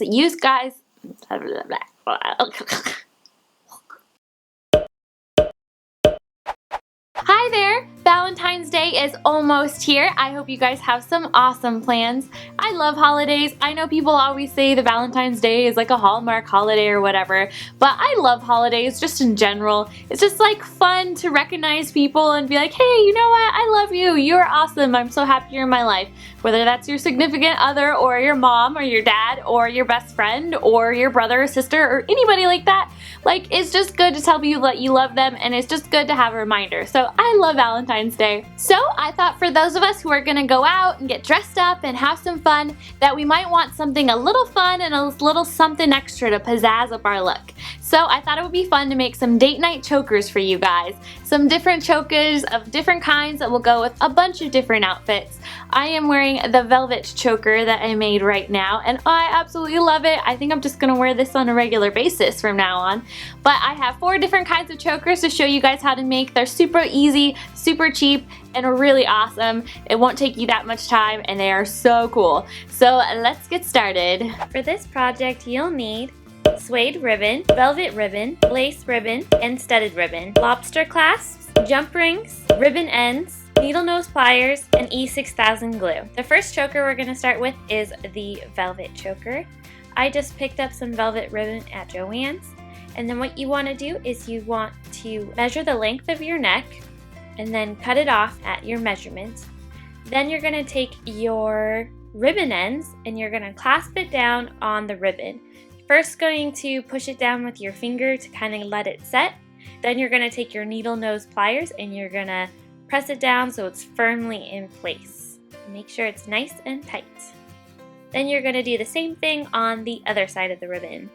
Use guys. Hi there! Valentine's Day is almost here. I hope you guys have some awesome plans. I love holidays. I know people always say the Valentine's Day is like a Hallmark holiday or whatever, but I love holidays just in general. It's just like fun to recognize people and be like, hey, you know what? I love you. You're awesome. I'm so happy you're in my life. Whether that's your significant other or your mom or your dad or your best friend or your brother or sister or anybody like that. Like, it's just good to tell people that you love them, and it's just good to have a reminder. So I love Valentine's Day. So I thought for those of us who are gonna go out and get dressed up and have some fun, that we might want something a little fun and a little something extra to pizzazz up our look. So I thought it would be fun to make some date night chokers for you guys. Some different chokers of different kinds that will go with a bunch of different outfits. I am wearing the velvet choker that I made right now, and I absolutely love it. I think I'm just gonna wear this on a regular basis from now on. But I have 4 different kinds of chokers to show you guys how to make. They're super easy, super cheap, and are really awesome. It won't take you that much time, and they are so cool. So let's get started. For this project, you'll need suede ribbon, velvet ribbon, lace ribbon, and studded ribbon, lobster clasps, jump rings, ribbon ends, needle nose pliers, and E6000 glue. The first choker we're going to start with is the velvet choker. I just picked up some velvet ribbon at Joann's, and then what you want to do is you want to measure the length of your neck and then cut it off at your measurement. Then you're going to take your ribbon ends and you're going to clasp it down on the ribbon. First going to push it down with your finger to kind of let it set. Then you're going to take your needle nose pliers and you're going to press it down so it's firmly in place. Make sure it's nice and tight. Then you're going to do the same thing on the other side of the ribbon.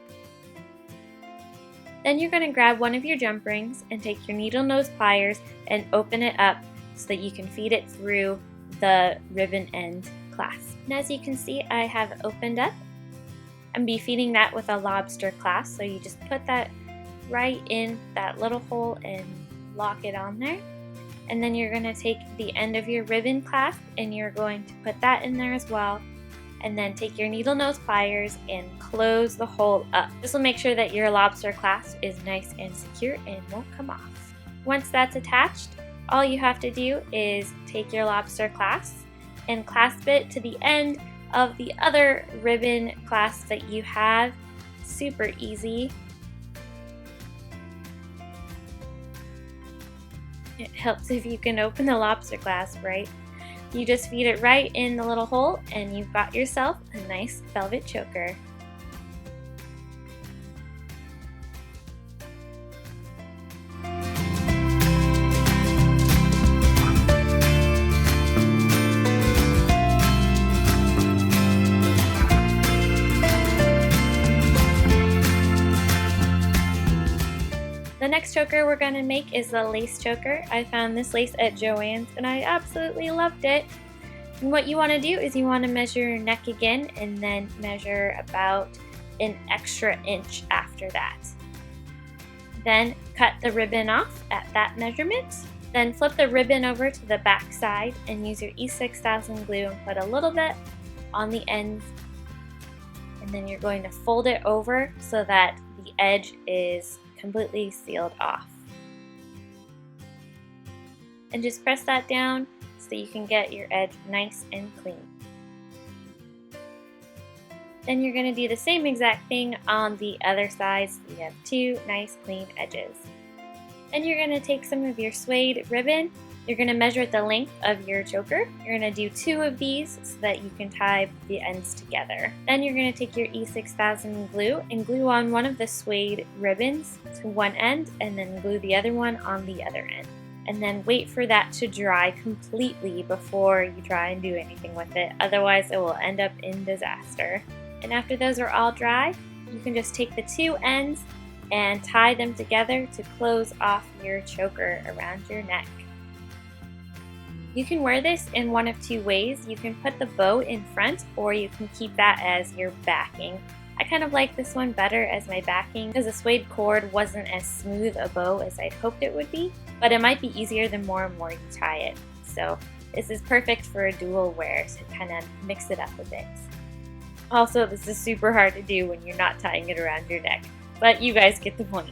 Then you're going to grab one of your jump rings and take your needle nose pliers and open it up so that you can feed it through the ribbon end clasp. And as you can see, I have opened up. I'm be feeding that with a lobster clasp, so you just put that right in that little hole and lock it on there. And then you're going to take the end of your ribbon clasp and you're going to put that in there as well. And then take your needle nose pliers and close the hole up. This will make sure that your lobster clasp is nice and secure and won't come off. Once that's attached, all you have to do is take your lobster clasp and clasp it to the end of the other ribbon clasp that you have. Super easy. It helps if you can open the lobster clasp right. You just feed it right in the little hole and you've got yourself a nice velvet choker. The next choker we're going to make is the lace choker. I found this lace at Joann's and I absolutely loved it. And what you want to do is you want to measure your neck again and then measure about an extra inch after that. Then cut the ribbon off at that measurement. Then flip the ribbon over to the back side and use your E6000 glue and put a little bit on the ends. And then you're going to fold it over so that the edge is completely sealed off. And just press that down so you can get your edge nice and clean. Then you're going to do the same exact thing on the other side so you have 2 nice clean edges. Then you're going to take some of your suede ribbon. You're going to measure the length of your choker. You're going to do 2 of these so that you can tie the ends together. Then you're going to take your E6000 glue and glue on one of the suede ribbons to one end and then glue the other one on the other end. And then wait for that to dry completely before you try and do anything with it. Otherwise, it will end up in disaster. And after those are all dry, you can just take the 2 ends and tie them together to close off your choker around your neck. You can wear this in one of 2 ways. You can put the bow in front or you can keep that as your backing. I kind of like this one better as my backing because the suede cord wasn't as smooth a bow as I'd hoped it would be, but it might be easier the more and more you tie it. So this is perfect for a dual wear to kind of mix it up a bit. Also, this is super hard to do when you're not tying it around your neck, but you guys get the point.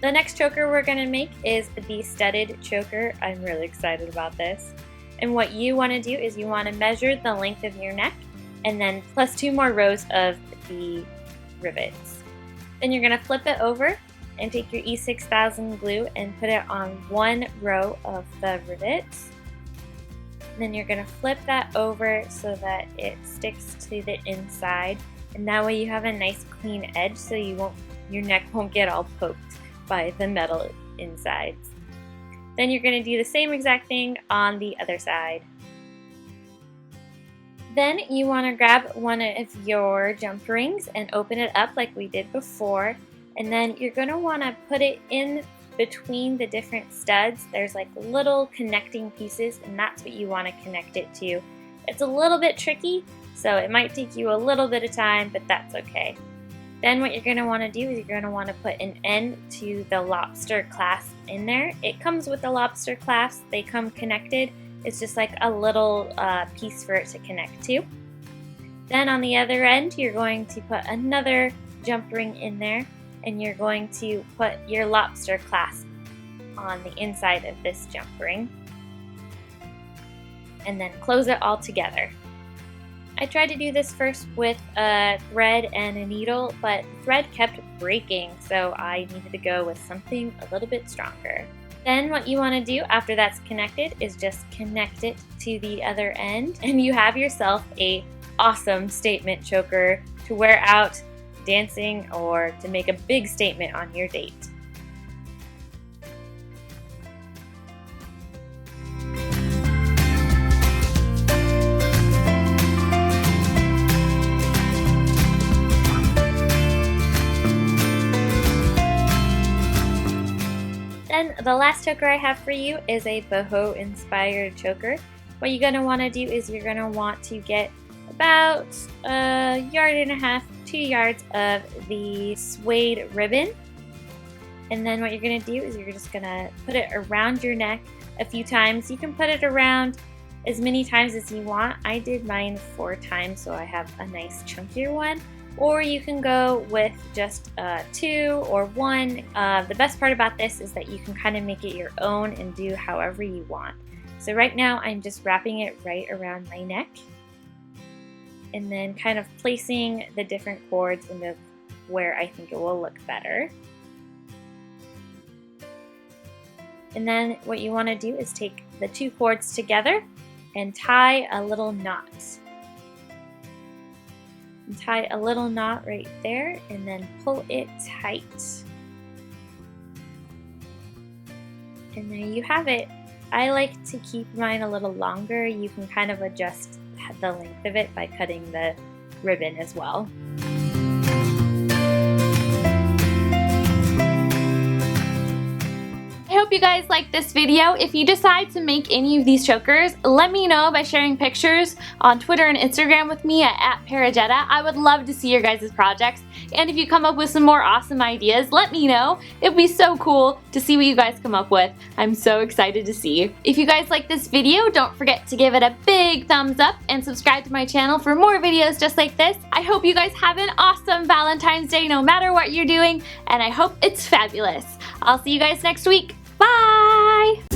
The next choker we're going to make is the studded choker. I'm really excited about this. And what you want to do is you want to measure the length of your neck and then plus 2 more rows of the rivets. Then you're going to flip it over and take your E6000 glue and put it on 1 row of the rivets. And then you're going to flip that over so that it sticks to the inside. And that way you have a nice clean edge so your neck won't get all poked by the metal insides. Then you're going to do the same exact thing on the other side. Then you want to grab one of your jump rings and open it up like we did before, and then you're going to want to put it in between the different studs. There's like little connecting pieces, and that's what you want to connect it to. It's a little bit tricky, so it might take you a little bit of time, but that's okay. Then what you're going to want to do is you're going to want to put an end to the lobster clasp in there. It comes with the lobster clasp. They come connected. It's just like a little piece for it to connect to. Then on the other end, you're going to put another jump ring in there, and you're going to put your lobster clasp on the inside of this jump ring, and then close it all together. I tried to do this first with a thread and a needle, but the thread kept breaking, so I needed to go with something a little bit stronger. Then what you want to do after that's connected is just connect it to the other end, and you have yourself a awesome statement choker to wear out dancing or to make a big statement on your date. Then the last choker I have for you is a boho inspired choker. What you're going to want to do is you're going to want to get about 1.5 yards, 2 yards of the suede ribbon. And then what you're going to do is you're just going to put it around your neck a few times. You can put it around as many times as you want. I did mine 4 times, so I have a nice chunkier one. Or you can go with just 2 or 1. The best part about this is that you can kind of make it your own and do however you want. So right now I'm just wrapping it right around my neck and then kind of placing the different cords into where I think it will look better. And then what you want to do is take the 2 cords together and tie a little knot. And tie a little knot right there and then pull it tight. And there you have it. I like to keep mine a little longer. You can kind of adjust the length of it by cutting the ribbon as well. I hope you guys liked this video. If you decide to make any of these chokers, let me know by sharing pictures on Twitter and Instagram with me at parejeda. I would love to see your guys' projects. And if you come up with some more awesome ideas, let me know. It would be so cool to see what you guys come up with. I'm so excited to see. If you guys like this video, don't forget to give it a big thumbs up and subscribe to my channel for more videos just like this. I hope you guys have an awesome Valentine's Day no matter what you're doing, and I hope it's fabulous. I'll see you guys next week. Bye!